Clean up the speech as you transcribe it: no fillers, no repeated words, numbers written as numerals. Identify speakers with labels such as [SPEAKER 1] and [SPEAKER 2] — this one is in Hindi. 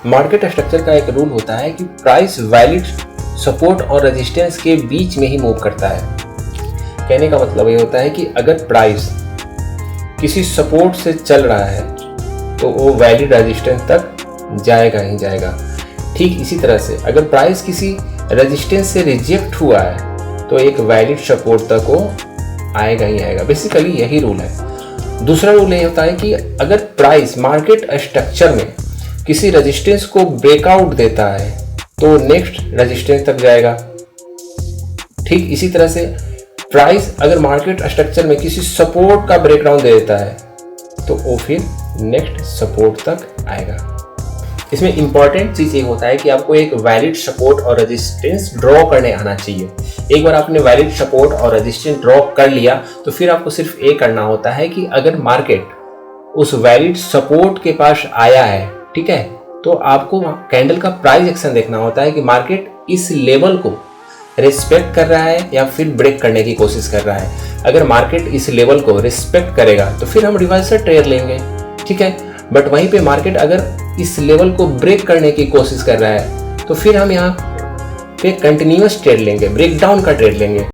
[SPEAKER 1] मार्केट स्ट्रक्चर का एक रूल होता है कि प्राइस वैलिड सपोर्ट और रेजिस्टेंस के बीच में ही मूव करता है। कहने का मतलब ये होता है कि अगर प्राइस किसी सपोर्ट से चल रहा है तो वो वैलिड रेजिस्टेंस तक जाएगा ही जाएगा। ठीक इसी तरह से अगर प्राइस किसी रेजिस्टेंस से रिजेक्ट हुआ है तो एक वैलिड सपोर्ट तक वो आएगा ही आएगा। बेसिकली यही रूल है। दूसरा रूल ये होता है कि अगर प्राइस मार्केट स्ट्रक्चर में किसी रेजिस्टेंस को ब्रेकआउट देता है तो नेक्स्ट रेजिस्टेंस तक जाएगा। ठीक इसी तरह से प्राइस अगर मार्केट स्ट्रक्चर में किसी सपोर्ट का ब्रेकडाउन दे देता है तो वो फिर नेक्स्ट सपोर्ट तक आएगा। इसमें इंपॉर्टेंट चीज़ ये होता है कि आपको एक वैलिड सपोर्ट और रेजिस्टेंस ड्रॉ करने आना चाहिए। एक बार आपने वैलिड सपोर्ट और रेजिस्टेंस ड्रॉ कर लिया तो फिर आपको सिर्फ ये करना होता है कि अगर मार्केट उस वैलिड सपोर्ट के पास आया है, ठीक है, तो आपको कैंडल का प्राइस एक्शन देखना होता है कि मार्केट इस लेवल को रिस्पेक्ट कर रहा है या फिर ब्रेक करने की कोशिश कर रहा है। अगर मार्केट इस लेवल को रिस्पेक्ट करेगा तो फिर हम रिवर्सल ट्रेड लेंगे, ठीक है। बट वहीं पे मार्केट अगर इस लेवल को ब्रेक करने की कोशिश कर रहा है तो फिर हम यहाँ पे कंटिन्यूअस ट्रेड लेंगे, ब्रेकडाउन का ट्रेड लेंगे।